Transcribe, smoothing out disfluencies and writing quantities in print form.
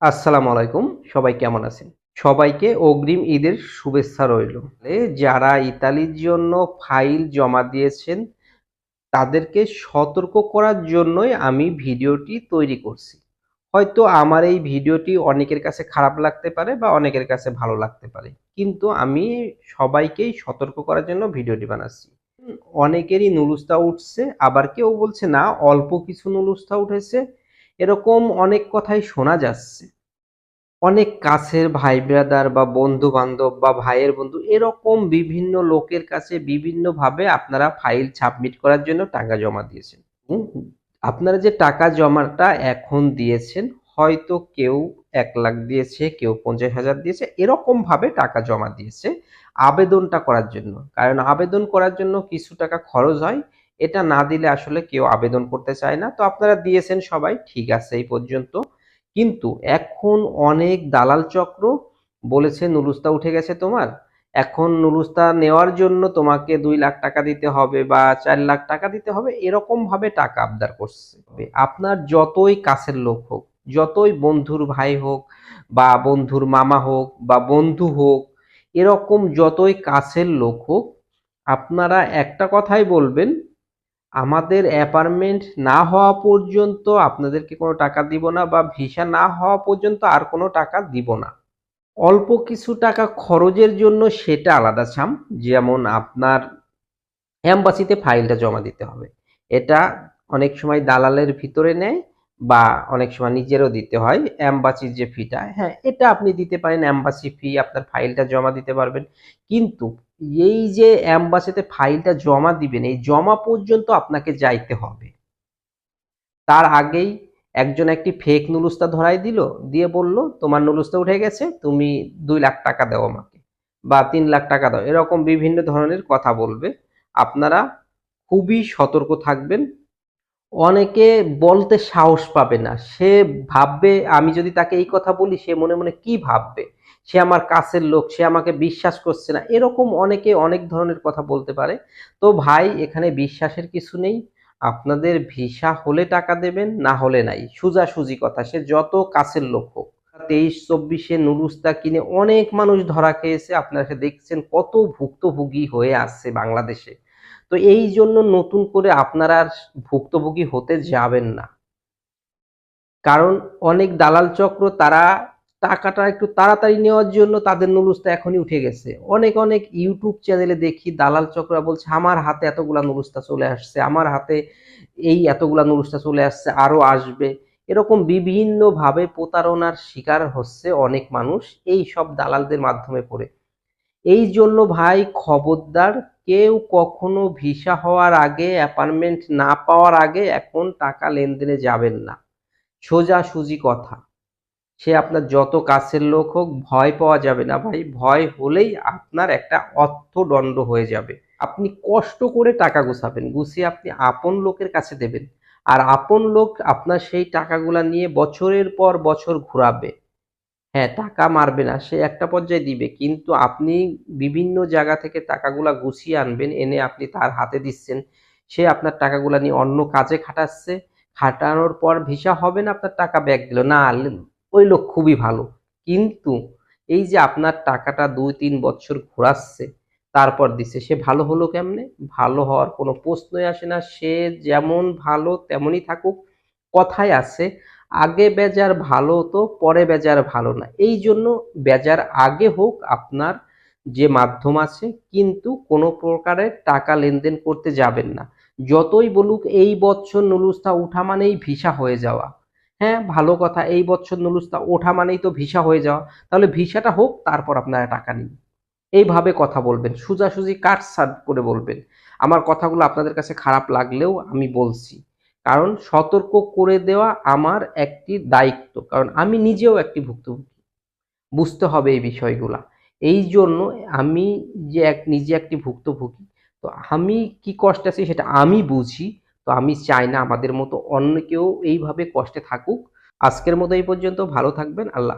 আসসালামু আলাইকুম। সবাই কেমন আছেন? সবাইকে অগ্রিম ঈদের শুভেচ্ছা রইলো। যারা ইতালির জন্য ফাইল জমা দিয়েছেন, তাদেরকে সতর্ক করার জন্যই আমি ভিডিওটি তৈরি করছি। হয়তো আমার এই ভিডিওটি অনেকের কাছে খারাপ লাগতে পারে বা অনেকের কাছে ভালো লাগতে পারে। কিন্তু আমি সবাইকেই সতর্ক করার জন্য ভিডিওটি বানাচ্ছি। অনেকেরই নুলুস্তা উঠছে, আবার কেউ বলছে না অল্প কিছু নুলুস্তা উঠেছে। এরকম অনেক কথাই শোনা যাচ্ছে। অনেক কাছের ভাই ব্রাদার বা বন্ধু-বান্ধব বা ভাইয়ের বন্ধু এরকম বিভিন্ন লোকের কাছে বিভিন্নভাবে আপনারা ফাইল সাবমিট করার জন্য টাকা জমা দিয়েছেন। হুম, আপনারা যে টাকা জমাটা এখন দিয়েছেন, হয়তো কেউ ১,০০,০০০ দিয়েছে, কেউ ৫০,০০০ দিয়েছে, এরকমভাবে টাকা জমা দিয়েছে আবেদনটা করার জন্য। কারণ আবেদন করার জন্য কিছু টাকা খরচ হয়। এটা না দিলে আসলে কেউ আবেদন করতে চায় না। তো আপনারা দিয়েছেন সবাই, ঠিক আছে এই পর্যন্ত। কিন্তু এখন অনেক দালাল চক্র বলেছে নুলুস্তা উঠে গেছে তোমার। এখন নুলুস্তা নেওয়ার জন্য তোমাকে ২,০০,০০০ টাকা দিতে হবে বা ৪,০০,০০০ টাকা দিতে হবে, এরকমভাবে টাকা আবদার করছে। আপনার যতই কাছের লোক হোক, যতই বন্ধুর ভাই হোক বা বন্ধুর মামা হোক বা বন্ধু হোক, এরকম যতই কাছের লোক হোক, আপনারা একটা কথাই বলবেন, আমাদের অ্যাপার্টমেন্ট না হওয়া পর্যন্ত আপনাদেরকে কোনো টাকা দিব না বা ভিসা না হওয়া পর্যন্ত আর কোনো টাকা দিব না। অল্প কিছু টাকা খরচের জন্য সেটা আলাদা ছাম। যেমন আপনার এম্বাসিতে ফাইলটা জমা দিতে হবে। এটা অনেক সময় দালালের ভিতরে নেয় বা অনেক সময় নিজেরও দিতে হয়। এম্বাসির যে ফিটা, হ্যাঁ, এটা আপনি দিতে পারেন। এম্বাসি ফি আপনার ফাইলটা জমা দিতে পারবেন। কিন্তু এই যে এম্বাসিতে ফাইলটা জমা দিবেন, এই জমা পর্যন্ত আপনাকে যাইতে হবে। তার আগেই একজন একটি ফেক নুলুস্তা ধরাই দিল, দিয়ে বলল তোমার নুলুস্তা উঠে গেছে, তুমি ২,০০,০০০ টাকা দাও আমাকে বা ৩,০০,০০০ টাকা দাও, এরকম বিভিন্ন ধরনের কথা বলবে। আপনারা খুবই সতর্ক থাকবেন। অনেকে বলতে সাহস পাবে না, সে ভাববে আমি যদি তাকে এই কথা বলি সে মনে মনে কি ভাববে, সে আমার কাছের লোক, সে আমাকে বিশ্বাস করছে না, এরকম অনেকে অনেক ধরনের কথা বলতে পারে। তো ভাই, এখানে বিশ্বাসের কিছু নেই। আপনাদের ভিসা হলে টাকা দেবেন, না হলে নাই, সোজাসুজি কথা, সে যত কাছের লোক হোক। ২৩-২৪-এ নুরুস্তা কিনে অনেক মানুষ ধরা খেয়েছে, আপনারা দেখছেন কত ভুক্তভোগী হয়ে আসছে বাংলাদেশে। তো এই জন্য নতুন করে আপনারা আর ভুক্তভোগী হতে যাবেন না। কারণ অনেক দালাল চক্র তারা টাকাটা একটু তাড়াতাড়ি নেওয়ার জন্য তাদের নুলুস্তা এখনই উঠে গেছে। অনেক অনেক ইউটিউব চ্যানেলে দেখি দালাল চক্ররা বলছে আমার হাতে এতগুলা নুলুস্তা চলে আসছে, আমার হাতে এই এতগুলা নুলুস্তা চলে আসছে, আরো আসবে। এরকম বিভিন্নভাবে প্রতারণার শিকার হচ্ছে অনেক মানুষ এই সব দালালদের মাধ্যমে পড়ে। এই জন্য ভাই খবরদার, কেউ কখনো ভিসা হওয়ার আগে, অ্যাপার্টমেন্ট না পাওয়ার আগে এখন টাকা লেনদেনে যাবেন না। সোজাসুজি কথা। সে আপনার যত কাছের লোক হোক, ভয় পাওয়া যাবে না ভাই। ভয় হলেই আপনার একটা অর্থদণ্ড হয়ে যাবে। আপনি কষ্ট করে টাকা গুছাবেন, গুছিয়ে আপনি আপন লোকের কাছে দেবেন। আর আপন লোক আপনার সেই টাকাগুলা নিয়ে বছরের পর বছর ঘুরাবে। হ্যাঁ, টাকা মারবে না, সে একটা পর্যায়ে দিবে। কিন্তু আপনি বিভিন্ন জায়গা থেকে টাকাগুলা গুছিয়ে আনবেন, এনে আপনি তার হাতে দিচ্ছেন। সে আপনার টাকাগুলা নিয়ে অন্য কাজে খাটাচ্ছে। খাটানোর পর ভিসা হবে না, আপনার টাকা ব্যাক দিল। না, ওই লোক খুবই ভালো। কিন্তু এই যে আপনার টাকাটা ২-৩ বছর ঘোরাচ্ছে, তারপর দিচ্ছে, সে ভালো হলো কেমনে? ভালো হওয়ার কোনো প্রশ্নই আসে না। সে যেমন ভালো তেমনই থাকুক। কথায় আছে, আগে বেজার ভালো হতো, পরে বেজার ভালো না। এই জন্য বেজার আগে হোক আপনার যে মাধ্যম আছে, কিন্তু কোনো প্রকারের টাকা লেনদেন করতে যাবেন না। যতই বলুক এই বছর নুলুস্তা উঠা মানেই ভিসা হয়ে যাওয়া। হ্যাঁ, ভালো কথা, এই বছর নুলুস্তা ওঠা মানেই তো ভিসা হয়ে যাওয়া। তাহলে ভিসাটা হোক, তারপর আপনারা টাকা নিন। এইভাবে কথা বলবেন, সোজাসুজি কাটছাঁট করে বলবেন। আমার কথাগুলো আপনাদের কাছে খারাপ লাগলেও আমি বলছি। কারণ সতর্ক করে দেওয়া আমার একটি দায়িত্ব। কারণ আমি নিজেও একটি ভুক্তভোগী। বুঝতে হবে এই বিষয়গুলা। এইজন্য আমি যে নিজে একটি ভুক্তভোগী, তো আমি কি কষ্টে আছি সেটা আমি বুঝি। তো আমি চাই না আমাদের মতো অন্য কেউ এইভাবে কষ্টে থাকুক। আজকের মতো এই পর্যন্ত। ভালো থাকবেন। আল্লাহ